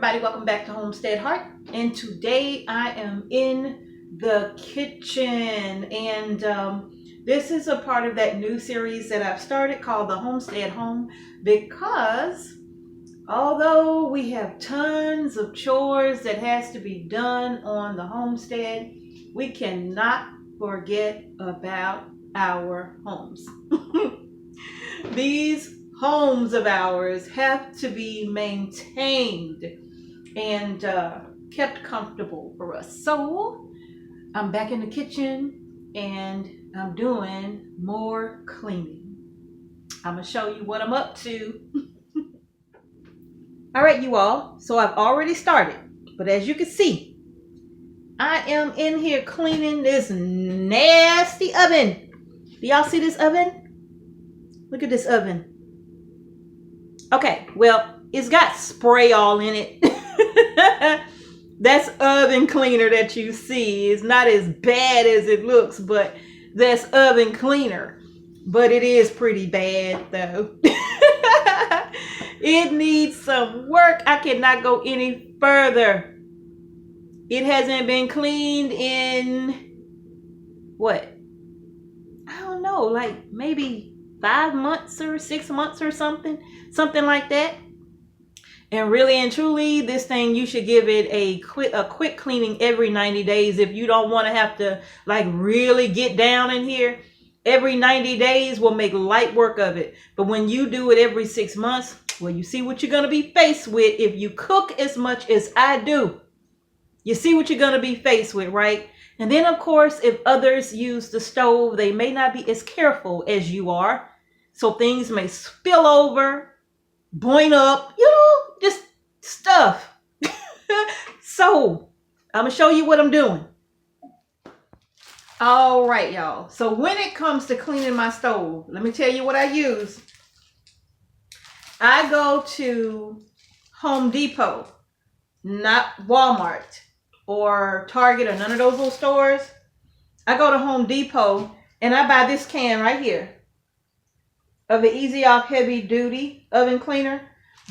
everybody, welcome back to Homestead Heart. And today I am in the kitchen, and this is a part of that new series that I've started called the Homestead Home, because although we have tons of chores that has to be done on the homestead, we cannot forget about our homes. These homes of ours have to be maintained and kept comfortable for us. So I'm back in the kitchen and I'm doing more cleaning. I'm gonna show you what I'm up to. All right, you all, so I've already started, but as you can see, I am in here cleaning this nasty oven. Do y'all see this oven? Look at this oven. Okay, well, it's got spray all in it. That's oven cleaner that you see. It's not as bad as it looks, but that's oven cleaner. But it is pretty bad though. It needs some work. I cannot go any further. It hasn't been cleaned in what? I don't know, like maybe 5 months or 6 months or something like that. And really and truly, this thing, you should give it a quick cleaning every 90 days. If you don't want to have to like really get down in here, every 90 days will make light work of it. But when you do it every 6 months, well, you see what you're going to be faced with. If you cook as much as I do, you see what you're going to be faced with, right? And then of course, if others use the stove, they may not be as careful as you are. So things may spill over, boil up, just stuff. So I'm going to show you what I'm doing. All right, y'all. So when it comes to cleaning my stove, let me tell you what I use. I go to Home Depot, not Walmart or Target or none of those little stores. I go to Home Depot and I buy this can right here of the Easy Off Heavy Duty Oven Cleaner,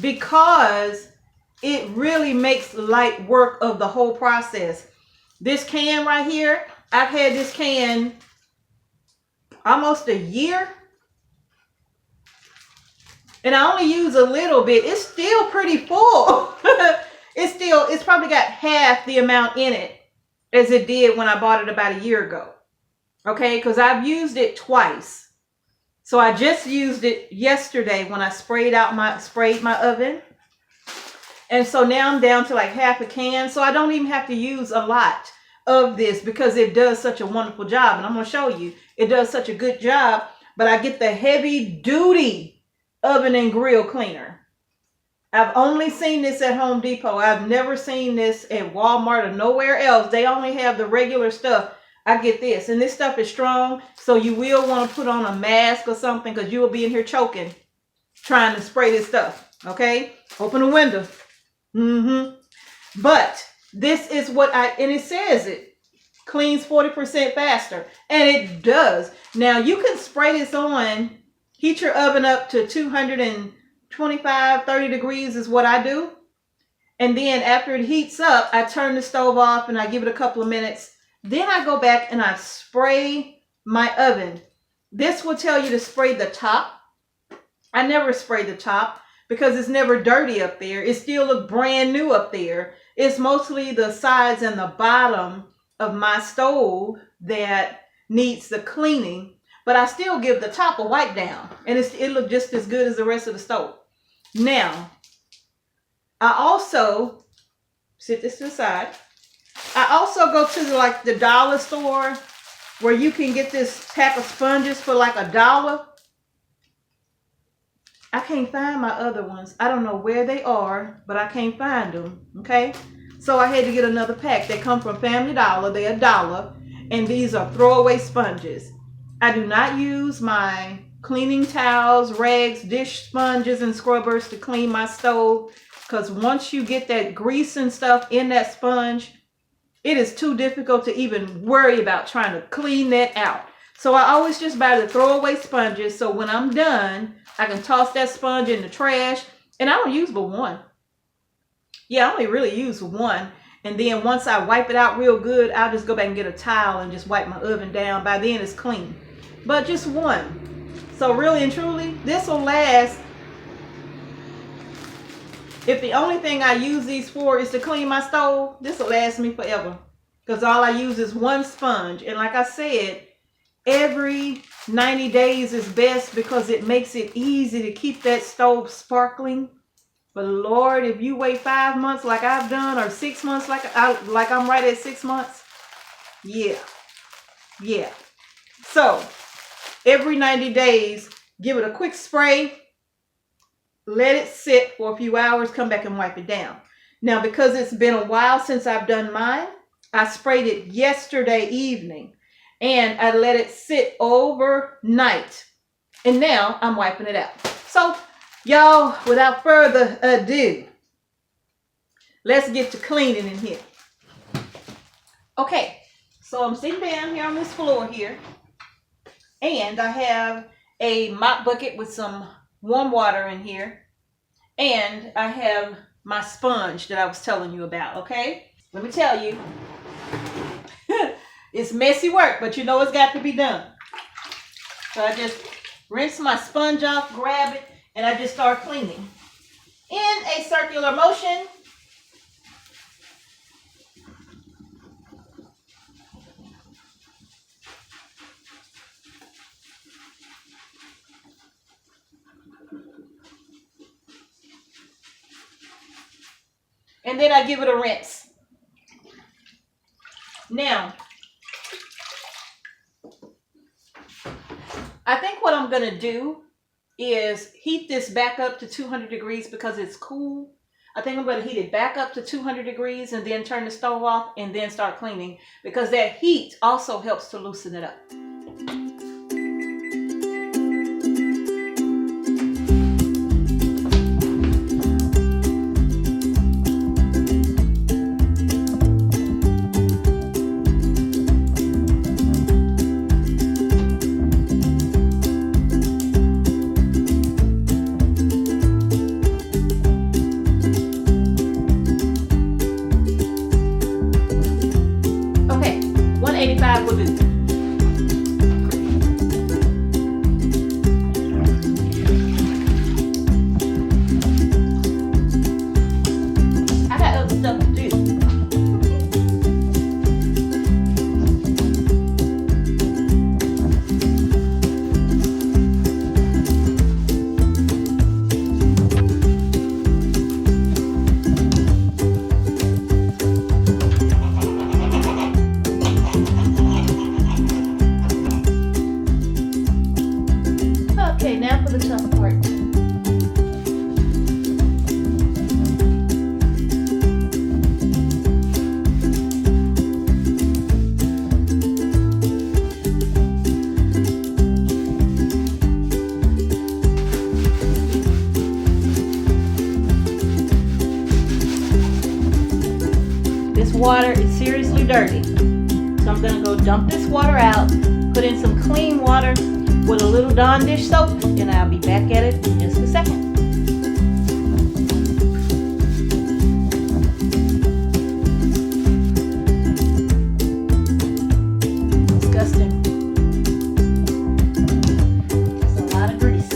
because it really makes light work of the whole process. This can right here, I've had this can almost a year, and I only use a little bit. It's still pretty full. It's probably got half the amount in it as it did when I bought it about a year ago. Okay, because I've used it twice. So I just used it yesterday when I sprayed my oven. And so now I'm down to like half a can. So I don't even have to use a lot of this because it does such a wonderful job. And I'm going to show you, it does such a good job. But I get the heavy duty oven and grill cleaner. I've only seen this at Home Depot. I've never seen this at Walmart or nowhere else. They only have the regular stuff. I get this, and this stuff is strong, so you will want to put on a mask or something, because you will be in here choking trying to spray this stuff. Okay, open the window. But this is what and it says it cleans 40% faster, and it does. Now you can spray this on, heat your oven up to 225, 30 degrees is what I do. And then after it heats up, I turn the stove off and I give it a couple of minutes. Then I go back and I spray my oven. This will tell you to spray the top. I never spray the top because it's never dirty up there. It still looks brand new up there. It's mostly the sides and the bottom of my stove that needs the cleaning. But I still give the top a wipe down, and it looks just as good as the rest of the stove. Now, I also sit this to the side. I also go to the dollar store where you can get this pack of sponges for like $1. I can't find my other ones. I don't know where they are, but I can't find them. Okay, so I had to get another pack. They come from Family Dollar. They're $1, and these are throwaway sponges. I do not use my cleaning towels, rags, dish sponges, and scrubbers to clean my stove, because once you get that grease and stuff in that sponge, it is too difficult to even worry about trying to clean that out. So I always just buy the throwaway sponges, so when I'm done, I can toss that sponge in the trash, and I don't use but one. Yeah, I only really use one. And then once I wipe it out real good, I'll just go back and get a towel and just wipe my oven down. By then it's clean. But just one. So really and truly, this will last. If the only thing I use these for is to clean my stove, this will last me forever. Because all I use is one sponge. And like I said, every 90 days is best because it makes it easy to keep that stove sparkling. But Lord, if you wait 5 months like I've done, or 6 months like I'm right at 6 months, yeah. So every 90 days, give it a quick spray, let it sit for a few hours, come back and wipe it down. Now, because it's been a while since I've done mine, I sprayed it yesterday evening and I let it sit overnight. And now I'm wiping it out. So y'all, without further ado, let's get to cleaning in here. Okay, so I'm sitting down here on this floor here, and I have a mop bucket with some warm water in here, and I have my sponge that I was telling you about, okay? Let me tell you, it's messy work, but you know it's got to be done. So I just rinse my sponge off, grab it, and I just start cleaning in a circular motion. And then I give it a rinse. Now, I think what I'm going to do is heat this back up to 200 degrees because it's cool. I think I'm going to heat it back up to 200 degrees and then turn the stove off and then start cleaning, because that heat also helps to loosen it up. Water is seriously dirty, so I'm gonna go dump this water out, put in some clean water with a little Dawn dish soap, and I'll be back at it in just a second. Disgusting. Just a lot of grease.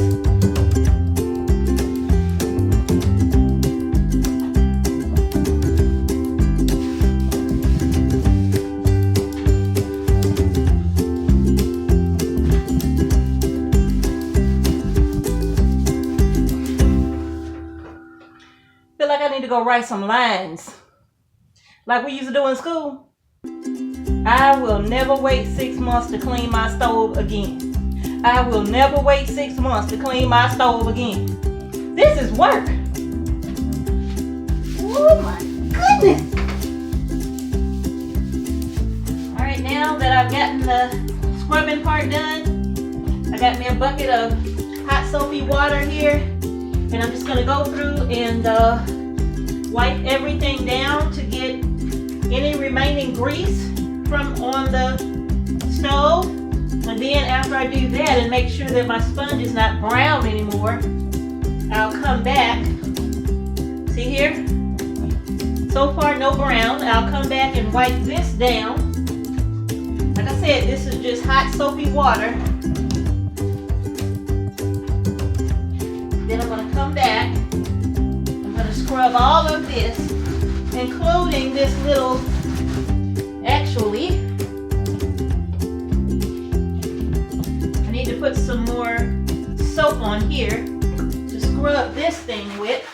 To go write some lines like we used to do in school. I will never wait 6 months to clean my stove again. I will never wait 6 months to clean my stove again. This is work. Oh my goodness. All right, now that I've gotten the scrubbing part done, I got me a bucket of hot soapy water here, and I'm just going to go through and wipe everything down to get any remaining grease from on the stove. And then after I do that and make sure that my sponge is not brown anymore, I'll come back. See here? So far, no brown. I'll come back and wipe this down. Like I said, this is just hot soapy water. Then I'm going to come back. I'm going to scrub all of this, including this little, actually, I need to put some more soap on here to scrub this thing with.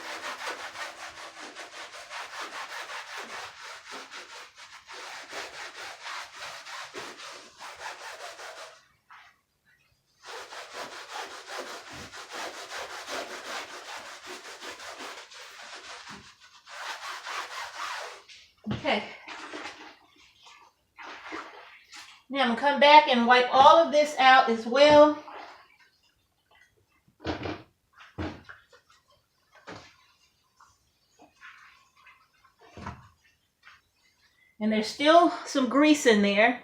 Okay. Now I'm going to come back and wipe all of this out as well. And there's still some grease in there.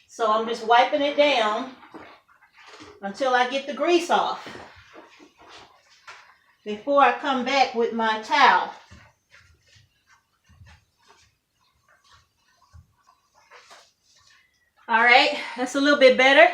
So I'm just wiping it down until I get the grease off before I come back with my towel. All right, that's a little bit better.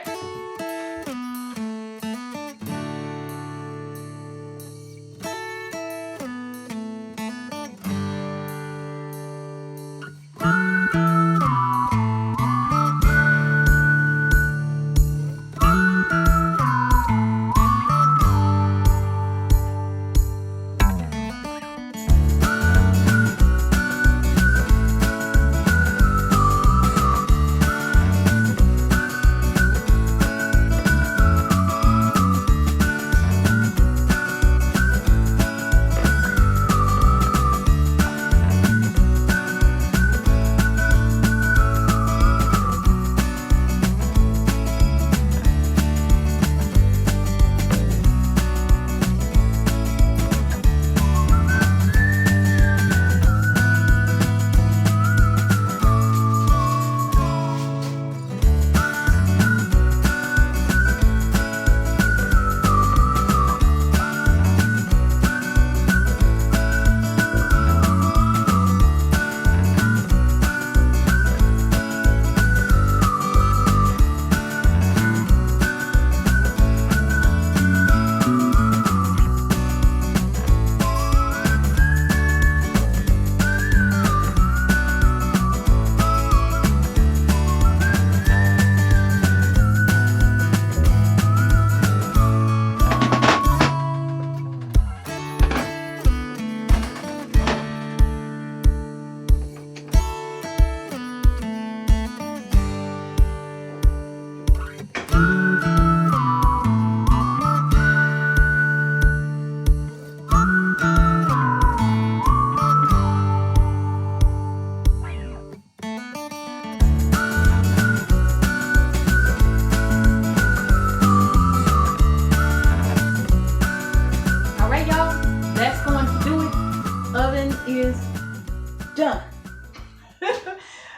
Done.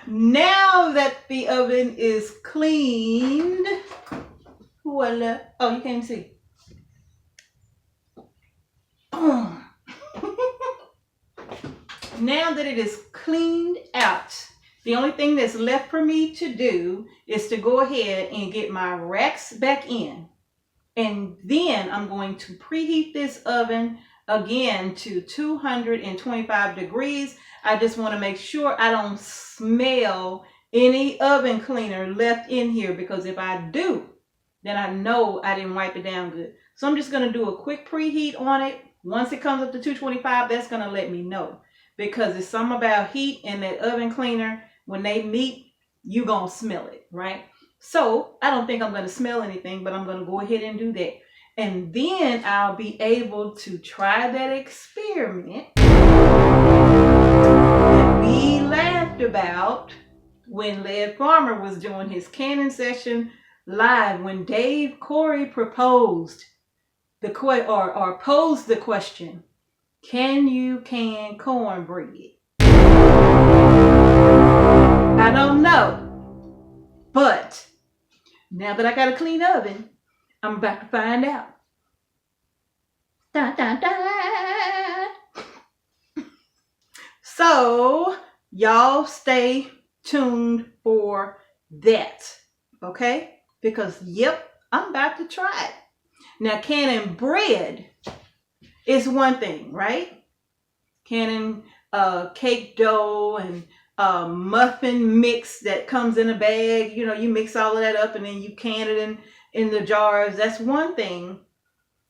Now that the oven is cleaned, voila. Oh, you can't even see. Now that it is cleaned out, the only thing that's left for me to do is to go ahead and get my racks back in. And then I'm going to preheat this oven again to 225 degrees. I just want to make sure I don't smell any oven cleaner left in here, because if I do, then I know I didn't wipe it down good. So I'm just going to do a quick preheat on it. Once it comes up to 225, that's going to let me know, because it's something about heat and that oven cleaner. When they meet, you're going to smell it, right? So I don't think I'm going to smell anything, but I'm going to go ahead and do that. And then I'll be able to try that experiment that we laughed about when Led Farmer was doing his canning session live, when Dave Corey proposed the posed the question, can you can cornbread? I don't know, but now that I got a clean oven, I'm about to find out. Dun, dun, dun. So y'all stay tuned for that, okay? Because yep, I'm about to try it. Now, canning bread is one thing, right? Canning cake dough and muffin mix that comes in a bag. You know, you mix all of that up and then you can it in the jars. That's one thing.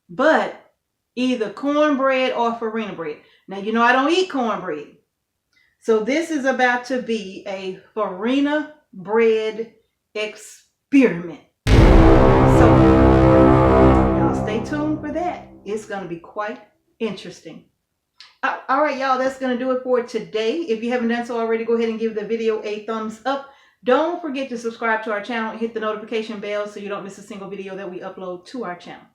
But either cornbread or farina bread. Now, you know I don't eat cornbread. So this is about to be a farina bread experiment. So y'all stay tuned for that. It's going to be quite interesting. All right, y'all, that's going to do it for today. If you haven't done so already, go ahead and give the video a thumbs up. Don't forget to subscribe to our channel and hit the notification bell so you don't miss a single video that we upload to our channel.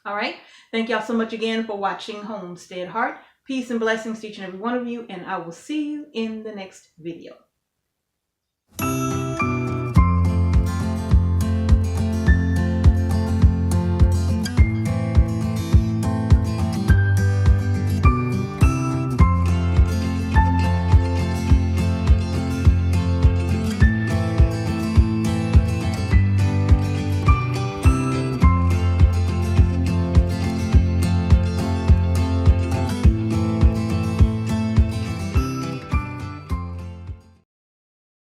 All right. Thank y'all so much again for watching Homestead Heart. Peace and blessings to each and every one of you, and I will see you in the next video.